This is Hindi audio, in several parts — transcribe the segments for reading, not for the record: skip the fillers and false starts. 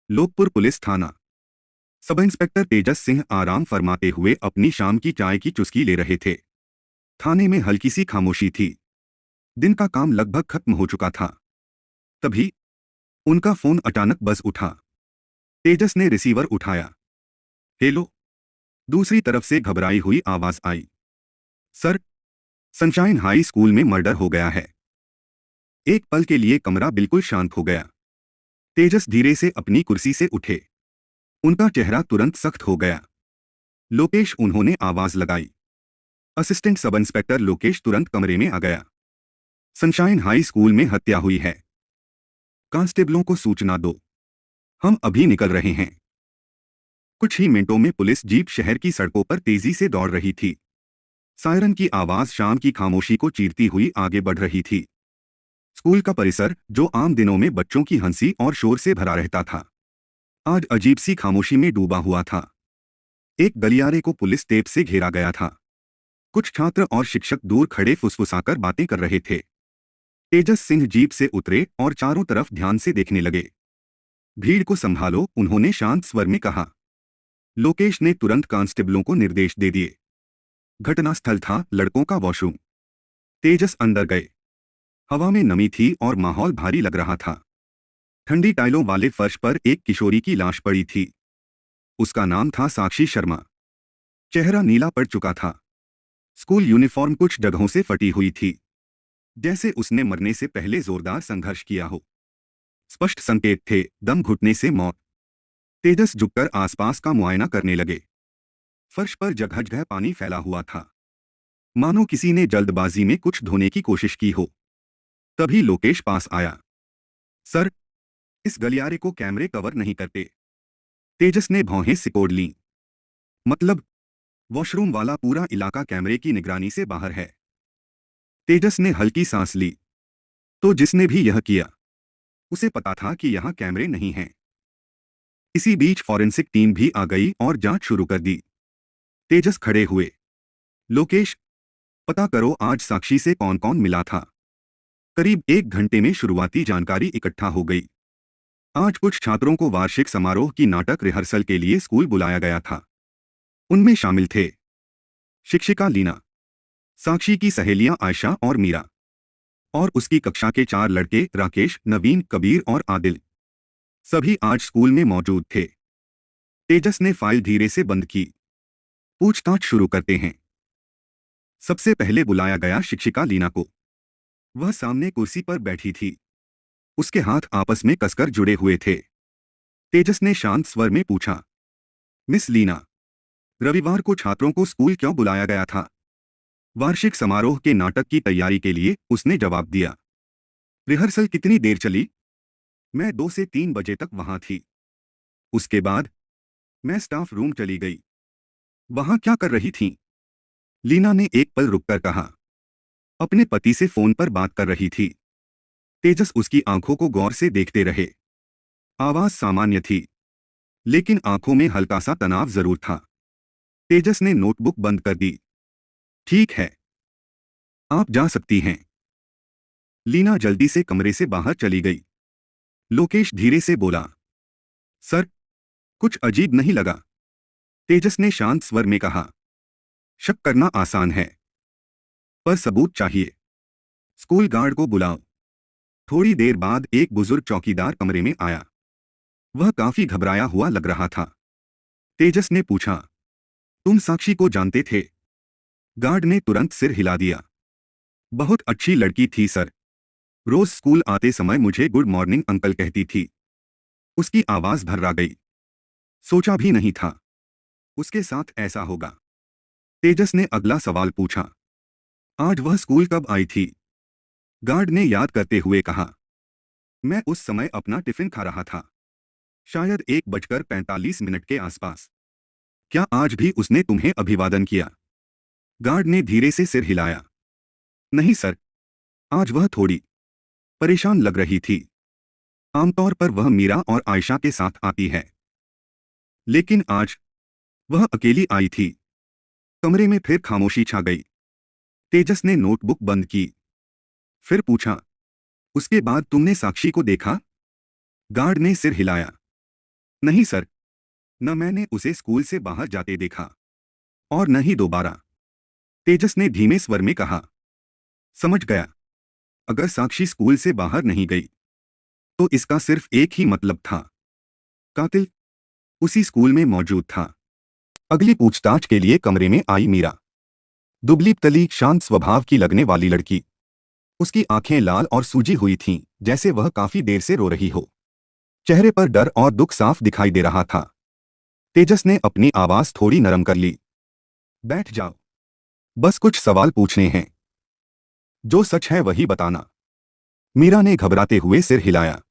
लोकपुर पुलिस थाना। सब इंस्पेक्टर तेजस सिंह आराम फरमाते हुए अपनी शाम की चाय की चुस्की ले रहे थे। थाने में हल्की सी खामोशी थी। दिन का काम लगभग खत्म हो चुका था। तभी उनका फोन अचानक बज उठा। तेजस ने रिसीवर उठाया। हेलो। दूसरी तरफ से घबराई हुई आवाज आई। सर, सनशाइन हाई स्कूल में मर्डर हो गया है। एक पल के लिए कमरा बिल्कुल शांत हो गया। तेजस धीरे से अपनी कुर्सी से उठे। उनका चेहरा तुरंत सख्त हो गया। लोकेश, उन्होंने आवाज लगाई। असिस्टेंट सब इंस्पेक्टर लोकेश तुरंत कमरे में आ गया। सनशाइन हाई स्कूल में हत्या हुई है। कांस्टेबलों को सूचना दो। हम अभी निकल रहे हैं। कुछ ही मिनटों में पुलिस जीप शहर की सड़कों पर तेजी से दौड़ रही थी। सायरन की आवाज शाम की खामोशी को चीरती हुई आगे बढ़ रही थी। स्कूल का परिसर, जो आम दिनों में बच्चों की हंसी और शोर से भरा रहता था, आज अजीब सी खामोशी में डूबा हुआ था। एक गलियारे को पुलिस टेप से घेरा गया था। कुछ छात्र और शिक्षक दूर खड़े फुसफुसाकर बातें कर रहे थे। तेजस सिंह जीप से उतरे और चारों तरफ ध्यान से देखने लगे। भीड़ को संभालो, उन्होंने शांत स्वर में कहा। लोकेश ने तुरंत कांस्टेबलों को निर्देश दे दिए। घटनास्थल था लड़कों का वॉशरूम। तेजस अंदर गए। हवा में नमी थी और माहौल भारी लग रहा था। ठंडी टाइलों वाले फर्श पर एक किशोरी की लाश पड़ी थी। उसका नाम था साक्षी शर्मा। चेहरा नीला पड़ चुका था। स्कूल यूनिफॉर्म कुछ जगहों से फटी हुई थी, जैसे उसने मरने से पहले जोरदार संघर्ष किया हो। स्पष्ट संकेत थे, दम घुटने से मौत। तेजस झुककर आसपास का मुआयना करने लगे। फर्श पर जगह जगह पानी फैला हुआ था, मानो किसी ने जल्दबाजी में कुछ धोने की कोशिश की हो। तभी लोकेश पास आया। सर, इस गलियारे को कैमरे कवर नहीं करते। तेजस ने भौहें सिकोड़ लीं। मतलब, वॉशरूम वाला पूरा इलाका कैमरे की निगरानी से बाहर है। तेजस ने हल्की सांस ली। तो जिसने भी यह किया, उसे पता था कि यहां कैमरे नहीं हैं। इसी बीच फॉरेंसिक टीम भी आ गई और जांच शुरू कर दी। तेजस खड़े हुए। लोकेश, पता करो आज साक्षी से कौन कौन मिला था। करीब 1 घंटे में शुरुआती जानकारी इकट्ठा हो गई। आज कुछ छात्रों को वार्षिक समारोह की नाटक रिहर्सल के लिए स्कूल बुलाया गया था। उनमें शामिल थे शिक्षिका लीना, साक्षी की सहेलियां आयशा और मीरा, और उसकी कक्षा के 4 लड़के राकेश, नवीन, कबीर और आदिल। सभी आज स्कूल में मौजूद थे। तेजस ने फाइल धीरे से बंद की। पूछताछ शुरू करते हैं। सबसे पहले बुलाया गया शिक्षिका लीना को। वह सामने कुर्सी पर बैठी थी। उसके हाथ आपस में कसकर जुड़े हुए थे। तेजस ने शांत स्वर में पूछा, मिस लीना, रविवार को छात्रों को स्कूल क्यों बुलाया गया था? वार्षिक समारोह के नाटक की तैयारी के लिए, उसने जवाब दिया। रिहर्सल कितनी देर चली? मैं 2 से 3 बजे तक वहां थी। उसके बाद मैं स्टाफ रूम चली गई। वहां क्या कर रही थीं? लीना ने एक पल रुककर कहा। अपने पति से फोन पर बात कर रही थी। तेजस उसकी आंखों को गौर से देखते रहे। आवाज सामान्य थी, लेकिन आंखों में हल्का सा तनाव जरूर था। तेजस ने नोटबुक बंद कर दी। ठीक है, आप जा सकती हैं। लीना जल्दी से कमरे से बाहर चली गई। लोकेश धीरे से बोला, सर, कुछ अजीब नहीं लगा? तेजस ने शांत स्वर में कहा। शक करना आसान है, पर सबूत चाहिए। स्कूल गार्ड को बुलाओ। थोड़ी देर बाद एक बुजुर्ग चौकीदार कमरे में आया। वह काफी घबराया हुआ लग रहा था। तेजस ने पूछा, तुम साक्षी को जानते थे? गार्ड ने तुरंत सिर हिला दिया। बहुत अच्छी लड़की थी सर। रोज स्कूल आते समय मुझे गुड मॉर्निंग अंकल कहती थी। उसकी आवाज भर्रा गई। सोचा भी नहीं था उसके साथ ऐसा होगा। तेजस ने अगला सवाल पूछा, आज वह स्कूल कब आई थी? गार्ड ने याद करते हुए कहा, मैं उस समय अपना टिफिन खा रहा था। शायद 1:45 के आसपास। क्या आज भी उसने तुम्हें अभिवादन किया? गार्ड ने धीरे से सिर हिलाया। नहीं सर, आज वह थोड़ी परेशान लग रही थी। आमतौर पर वह मीरा और आयशा के साथ आती है, लेकिन आज वह अकेली आई थी। कमरे में फिर खामोशी छा गई। तेजस ने नोटबुक बंद की। फिर पूछा, उसके बाद तुमने साक्षी को देखा? गार्ड ने सिर हिलाया। नहीं सर, न मैंने उसे स्कूल से बाहर जाते देखा और न ही दोबारा, तेजस ने धीमे स्वर में कहा। समझ गया। अगर साक्षी स्कूल से बाहर नहीं गई तो इसका सिर्फ एक ही मतलब था, कातिल उसी स्कूल में मौजूद था। अगली पूछताछ के लिए कमरे में आई मीरा। दुबली तली शांत स्वभाव की लगने वाली लड़की। उसकी आंखें लाल और सूजी हुई थीं, जैसे वह काफी देर से रो रही हो। चेहरे पर डर और दुख साफ दिखाई दे रहा था। तेजस ने अपनी आवाज थोड़ी नरम कर ली। बैठ जाओ, बस कुछ सवाल पूछने हैं। जो सच है वही बताना। मीरा ने घबराते हुए सिर हिलाया।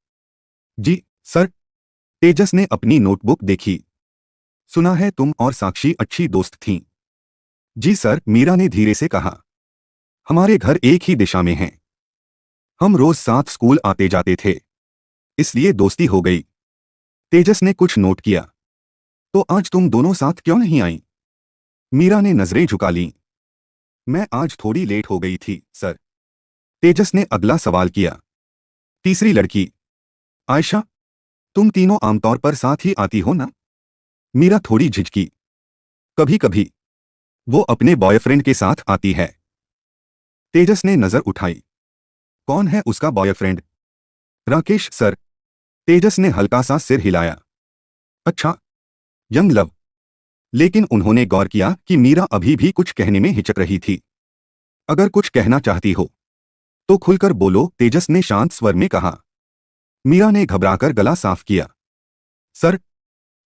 जी सर। तेजस ने अपनी नोटबुक देखी। सुना है तुम और साक्षी अच्छी दोस्त थीं। जी सर, मीरा ने धीरे से कहा। हमारे घर एक ही दिशा में हैं। हम रोज साथ स्कूल आते जाते थे, इसलिए दोस्ती हो गई। तेजस ने कुछ नोट किया। तो आज तुम दोनों साथ क्यों नहीं आई? मीरा ने नजरें झुका लीं। मैं आज थोड़ी लेट हो गई थी सर। तेजस ने अगला सवाल किया। तीसरी लड़की आयशा, तुम तीनों आमतौर पर साथ ही आती हो ना? मीरा थोड़ी झिझकी। कभी कभी वो अपने बॉयफ्रेंड के साथ आती है। तेजस ने नजर उठाई। कौन है उसका बॉयफ्रेंड? राकेश सर। तेजस ने हल्का सा सिर हिलाया। अच्छा, यंग लव। लेकिन उन्होंने गौर किया कि मीरा अभी भी कुछ कहने में हिचक रही थी। अगर कुछ कहना चाहती हो तो खुलकर बोलो, तेजस ने शांत स्वर में कहा। मीरा ने घबराकर गला साफ किया। सर,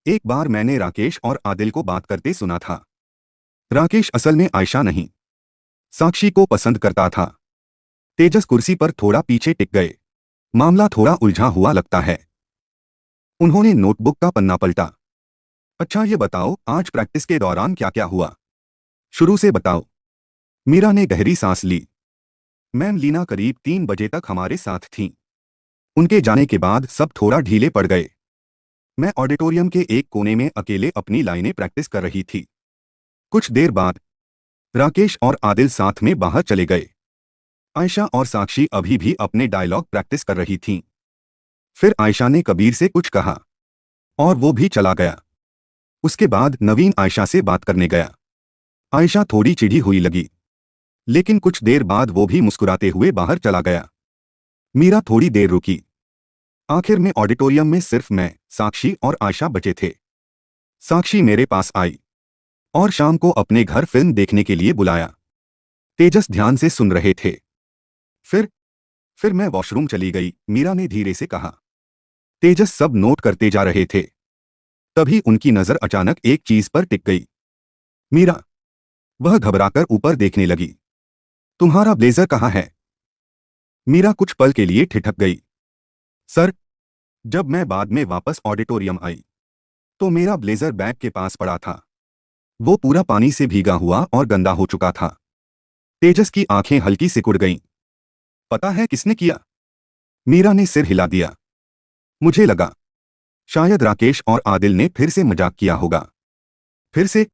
एक बार मैंने राकेश और आदिल को बात करते सुना था। राकेश असल में आयशा नहीं, साक्षी को पसंद करता था। तेजस कुर्सी पर थोड़ा पीछे टिक गए। मामला थोड़ा उलझा हुआ लगता है। उन्होंने नोटबुक का पन्ना पलटा। अच्छा ये बताओ, आज प्रैक्टिस के दौरान क्या क्या हुआ? शुरू से बताओ। मीरा ने गहरी सांस ली। मैम लीना करीब 3 बजे तक हमारे साथ थीं। उनके जाने के बाद सब थोड़ा ढीले पड़ गए। मैं ऑडिटोरियम के एक कोने में अकेले अपनी लाइनें प्रैक्टिस कर रही थी। कुछ देर बाद राकेश और आदिल साथ में बाहर चले गए। आयशा और साक्षी अभी भी अपने डायलॉग प्रैक्टिस कर रही थीं। फिर आयशा ने कबीर से कुछ कहा और वो भी चला गया। उसके बाद नवीन आयशा से बात करने गया। आयशा थोड़ी चिढ़ी हुई लगी, लेकिन कुछ देर बाद वो भी मुस्कुराते हुए बाहर चला गया। मीरा थोड़ी देर रुकी। आखिर में ऑडिटोरियम में सिर्फ मैं, साक्षी और आयशा बचे थे। साक्षी मेरे पास आई और शाम को अपने घर फिल्म देखने के लिए बुलाया। तेजस ध्यान से सुन रहे थे। फिर मैं वॉशरूम चली गई, मीरा ने धीरे से कहा। तेजस सब नोट करते जा रहे थे। तभी उनकी नजर अचानक एक चीज पर टिक गई। मीरा। वह घबराकर ऊपर देखने लगी। तुम्हारा ब्लेजर कहाँ है? मीरा कुछ पल के लिए ठिठक गई। सर, जब मैं बाद में वापस ऑडिटोरियम आई तो मेरा ब्लेजर बैग के पास पड़ा था। वो पूरा पानी से भीगा हुआ और गंदा हो चुका था। तेजस की आंखें हल्की सिकुड़ गईं। पता है किसने किया? मीरा ने सिर हिला दिया। मुझे लगा शायद राकेश और आदिल ने फिर से मजाक किया होगा। फिर से?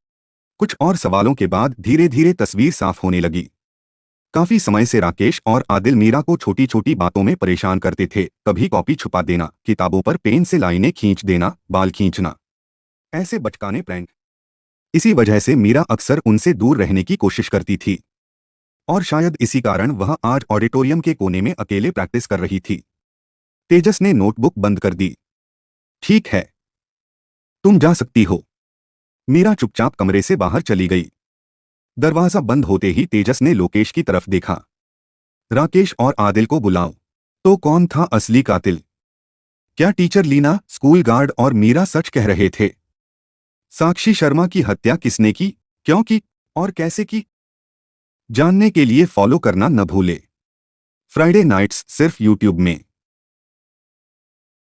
कुछ और सवालों के बाद धीरे धीरे तस्वीर साफ होने लगी। काफी समय से राकेश और आदिल मीरा को छोटी छोटी बातों में परेशान करते थे। कभी कॉपी छुपा देना, किताबों पर पेन से लाइनें खींच देना, बाल खींचना, ऐसे बचकाने प्रैंक। इसी वजह से मीरा अक्सर उनसे दूर रहने की कोशिश करती थी और शायद इसी कारण वह आज ऑडिटोरियम के कोने में अकेले प्रैक्टिस कर रही थी। तेजस ने नोटबुक बंद कर दी। ठीक है, तुम जा सकती हो। मीरा चुपचाप कमरे से बाहर चली गई। दरवाजा बंद होते ही तेजस ने लोकेश की तरफ देखा। राकेश और आदिल को बुलाओ। तो कौन था असली कातिल? क्या टीचर लीना, स्कूल गार्ड और मीरा सच कह रहे थे? साक्षी शर्मा की हत्या किसने की, क्यों की और कैसे की? जानने के लिए फॉलो करना न भूले। फ्राइडे नाइट्स सिर्फ यूट्यूब में।